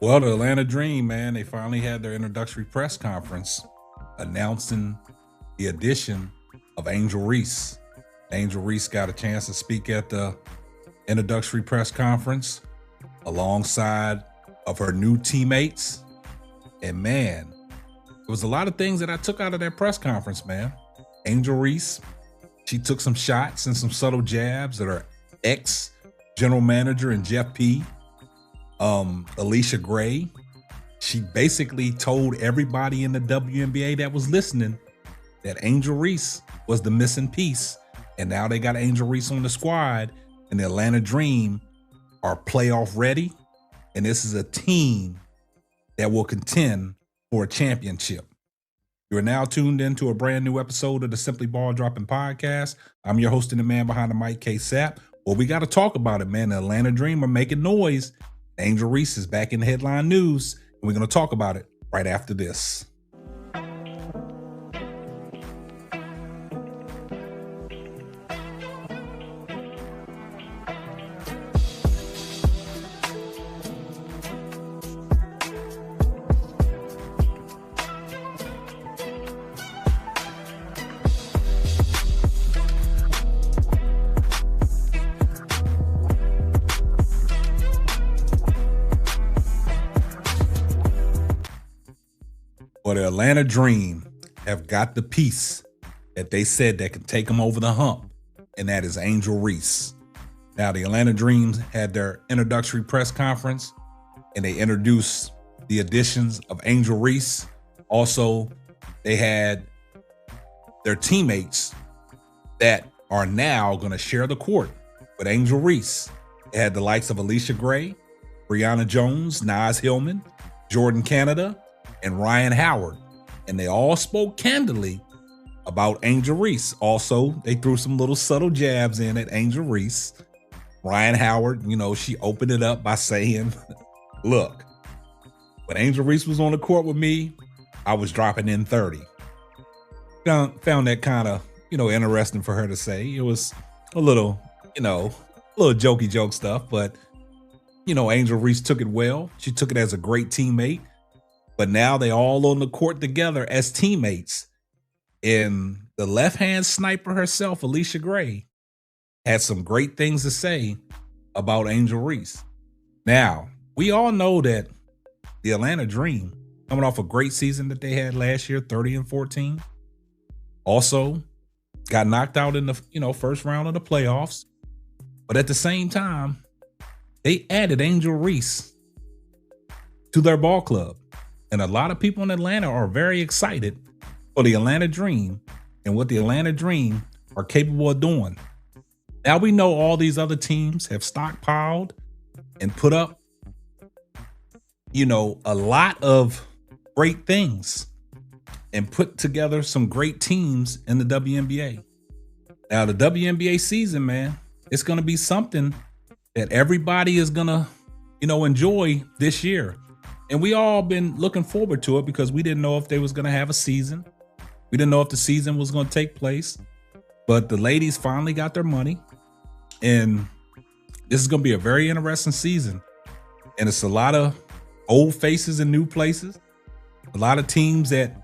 Well, the Atlanta Dream, man, they finally had their introductory press conference announcing the addition of Angel Reese. Angel Reese got a chance to speak at the introductory press conference alongside of her new teammates. And man, there was a lot of things that I took out of that press conference, man. Angel Reese, she took some shots and some subtle jabs at her ex-general manager and Jeff P. Allisha Gray. She basically told everybody in the WNBA that was listening that Angel Reese was the missing piece. And now they got Angel Reese on the squad, and the Atlanta Dream are playoff ready. And this is a team that will contend for a championship. You are now tuned into a brand new episode of the Simply Ball Dropping Podcast. I'm your host and the man behind the mic, K Sapp. Well, we got to talk about it, man. The Atlanta Dream are making noise. Angel Reese is back in the headline news, and we're going to talk about it right after this. Well, the Atlanta Dream have got the piece that they said that can take them over the hump, and that is Angel Reese. Now, the Atlanta Dreams had their introductory press conference, and they introduced the additions of Angel Reese. Also, they had their teammates that are now going to share the court with Angel Reese. They had the likes of Allisha Gray, Brianna Jones, Naz Hillman, Jordan Canada, and Ryan Howard, and they all spoke candidly about Angel Reese. Also, they threw some little subtle jabs in at Angel Reese. Ryan Howard, she opened it up by saying, look, when Angel Reese was on the court with me, I was dropping in 30. Found that kind of, interesting for her to say. It was a little jokey joke stuff, but, Angel Reese took it well. She took it as a great teammate. But now they all on the court together as teammates. And the left-hand sniper herself, Allisha Gray, had some great things to say about Angel Reese. Now, we all know that the Atlanta Dream, coming off a great season that they had last year, 30-14, also got knocked out in the first round of the playoffs. But at the same time, they added Angel Reese to their ball club. And a lot of people in Atlanta are very excited for the Atlanta Dream and what the Atlanta Dream are capable of doing. Now we know all these other teams have stockpiled and put up, a lot of great things and put together some great teams in the WNBA. Now the WNBA season, man, it's going to be something that everybody is going to, enjoy this year. And we all been looking forward to it because we didn't know if they was going to have a season. We didn't know if the season was going to take place. But the ladies finally got their money. And this is going to be a very interesting season. And it's a lot of old faces in new places. A lot of teams that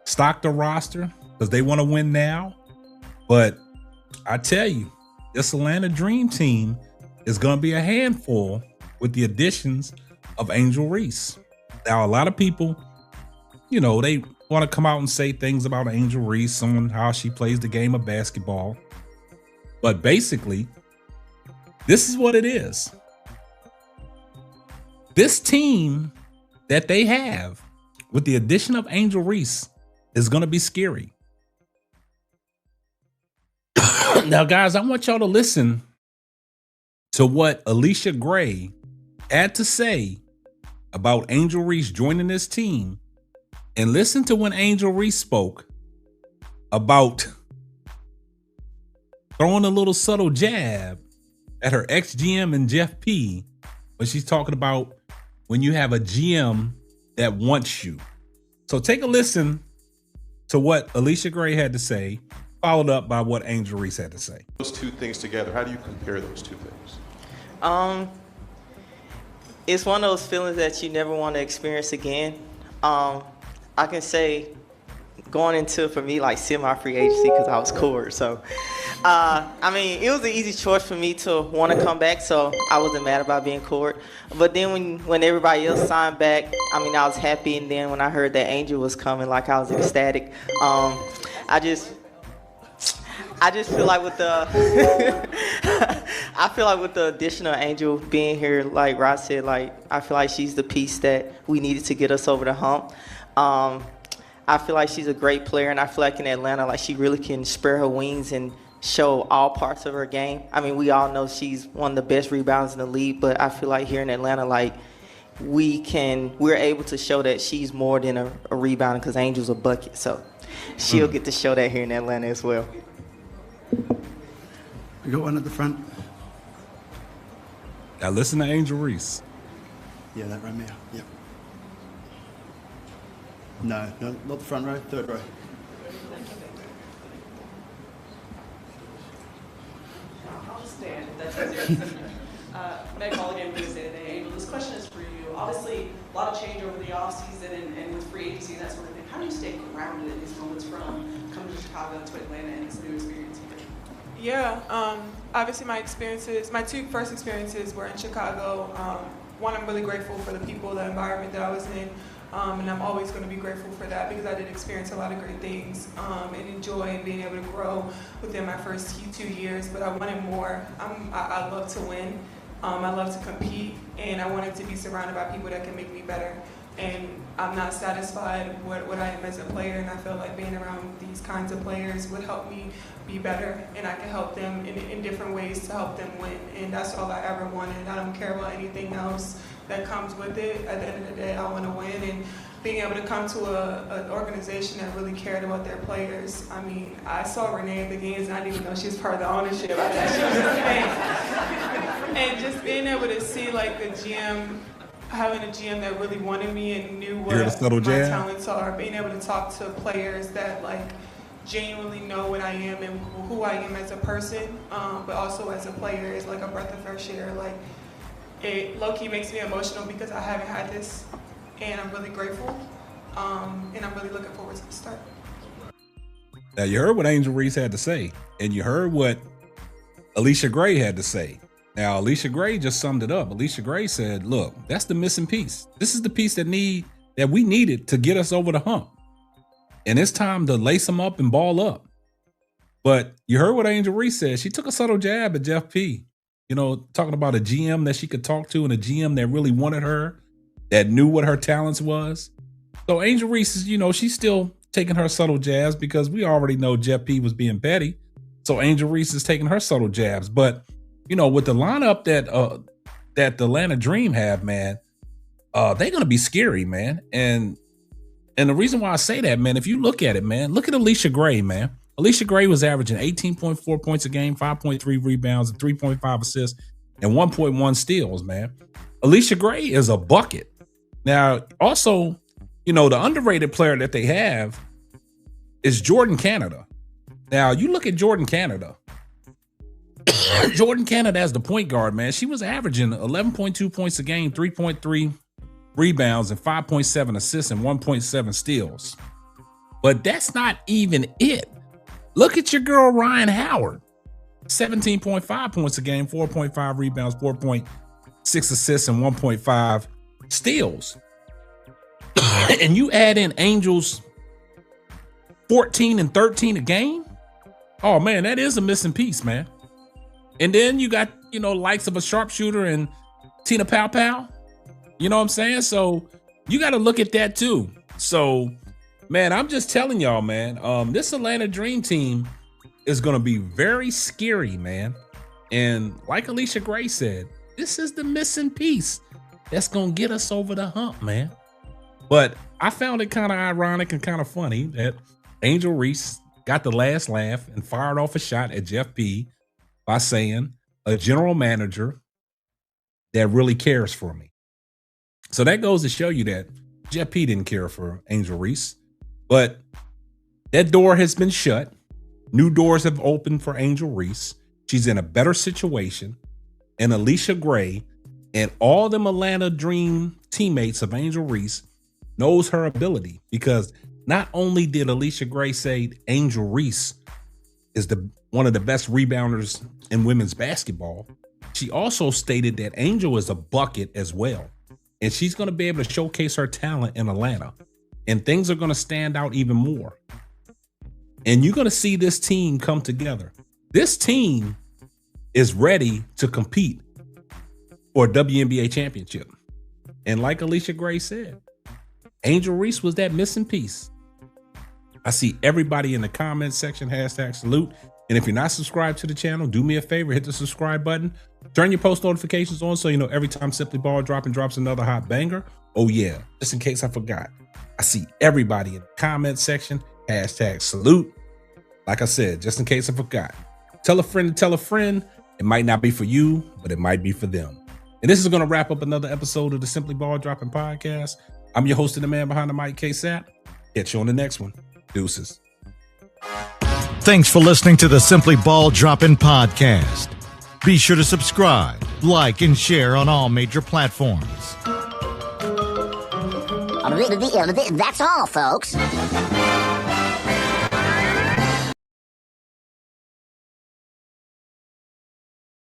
stock the roster because they want to win now. But I tell you, this Atlanta Dream team is going to be a handful with the additions of Angel Reese. Now, a lot of people, they want to come out and say things about Angel Reese on how she plays the game of basketball. But basically, this is what it is. This team that they have with the addition of Angel Reese is going to be scary. Now, guys, I want y'all to listen to what Allisha Gray had to say about Angel Reese joining this team, and listen to when Angel Reese spoke about throwing a little subtle jab at her ex-GM and Jeff P. when she's talking about when you have a GM that wants you. So take a listen to what Allisha Gray had to say, followed up by what Angel Reese had to say. Those two things together, how do you compare those two things? It's one of those feelings that you never want to experience again. I can say going into, for me, like semi-free agency, because I was court. So, I mean, it was an easy choice for me to want to come back, so I wasn't mad about being court. But then when everybody else signed back, I mean, I was happy. And then when I heard that Angel was coming, like, I was ecstatic. I just feel like with the I feel like with the addition of Angel being here, like Rod said, like I feel like she's the piece that we needed to get us over the hump. I feel like she's a great player, and I feel like in Atlanta, like she really can spread her wings and show all parts of her game. I mean, we all know she's one of the best rebounders in the league, but I feel like here in Atlanta, like we're able to show that she's more than a rebounder, because Angel's a bucket. So she'll get to show that here in Atlanta as well. We got one at the front. Now listen to Angel Reese. Yeah, that row, Mia. Yep. No, not the front row, third row. I'll stand. That's easier. Meg Mulligan, Wednesday today. Angel, this question is for you. Obviously, a lot of change over the offseason and with free agency and that sort of thing. How do you stay grounded in these moments from coming to Chicago to Atlanta and this new experience here? Yeah, obviously my two first experiences were in Chicago. One, I'm really grateful for the people, the environment that I was in, and I'm always going to be grateful for that, because I did experience a lot of great things and enjoy and being able to grow within my first 2 years. But I wanted more. I love to win. I love to compete, and I wanted to be surrounded by people that can make me better. And I'm not satisfied with what I am as a player, and I feel like being around these kinds of players would help me be better, and I can help them in different ways to help them win. And that's all I ever wanted. I don't care about anything else that comes with it. At the end of the day, I want to win, and being able to come to an organization that really cared about their players. I mean, I saw Renee at the games, and I didn't even know she was part of the ownership. I thought she was a fan. And just being able to see like the GM, having a GM that really wanted me and knew what my talents are, being able to talk to players that like genuinely know what I am and who I am as a person, but also as a player, is like a breath of fresh air. Like, it low-key makes me emotional because I haven't had this, and I'm really grateful, and I'm really looking forward to the start. Now, you heard what Angel Reese had to say, and you heard what Allisha Gray had to say. Now, Allisha Gray just summed it up. Allisha Gray said, look, that's the missing piece. This is the piece that we needed to get us over the hump. And it's time to lace them up and ball up. But you heard what Angel Reese said. She took a subtle jab at Jeff P. You know, talking about a GM that she could talk to and a GM that really wanted her, that knew what her talents was. So Angel Reese is, you know, she's still taking her subtle jabs, because we already know Jeff P was being petty. So Angel Reese is taking her subtle jabs. But, you know, with the lineup that the Atlanta Dream have, man, they're going to be scary, man. And the reason why I say that, man, if you look at it, man, look at Allisha Gray, man. Allisha Gray was averaging 18.4 points a game, 5.3 rebounds, and 3.5 assists, and 1.1 steals, man. Allisha Gray is a bucket. Now, also, you know, the underrated player that they have is Jordan Canada. Now, you look at Jordan Canada. Jordan Canada as the point guard, man, she was averaging 11.2 points a game, 3.3 rebounds, and 5.7 assists, and 1.7 steals. But that's not even it. Look at your girl Ryan Howard. 17.5 points a game, 4.5 rebounds, 4.6 assists, and 1.5 steals. And you add in Angel's 14 and 13 a game. Oh man, that is a missing piece, man. And then you got, you know, likes of a sharpshooter and Tina Pow Pow. You know what I'm saying? So you got to look at that too. So, man, I'm just telling y'all, man, this Atlanta Dream team is going to be very scary, man. And like Allisha Gray said, this is the missing piece that's going to get us over the hump, man. But I found it kind of ironic and kind of funny that Angel Reese got the last laugh and fired off a shot at Jeff P by saying a general manager that really cares for me. So that goes to show you that Jeff P didn't care for Angel Reese, but that door has been shut. New doors have opened for Angel Reese. She's in a better situation, and Allisha Gray And all them Atlanta Dream teammates of Angel Reese knows her ability, because not only did Allisha Gray say Angel Reese is one of the best rebounders in women's basketball, she also stated that Angel is a bucket as well. And she's going to be able to showcase her talent in Atlanta. And things are going to stand out even more. And you're going to see this team come together. This team is ready to compete for a WNBA championship. And like Allisha Gray said, Angel Reese was that missing piece. I see everybody in the comments section, #salute. And if you're not subscribed to the channel, do me a favor, hit the subscribe button. Turn your post notifications on so you know every time Simply Ball drops another hot banger. Oh yeah, just in case I forgot. I see everybody in the comments section, #salute. Like I said, just in case I forgot. Tell a friend to tell a friend. It might not be for you, but it might be for them. And this is going to wrap up another episode of the Simply Ball Dropping Podcast. I'm your host and the man behind the mic, K-Sap. Catch you on the next one. Deuces. Thanks for listening to the Simply Ball Dropping Podcast. Be sure to subscribe, like, and share on all major platforms. That's all, folks.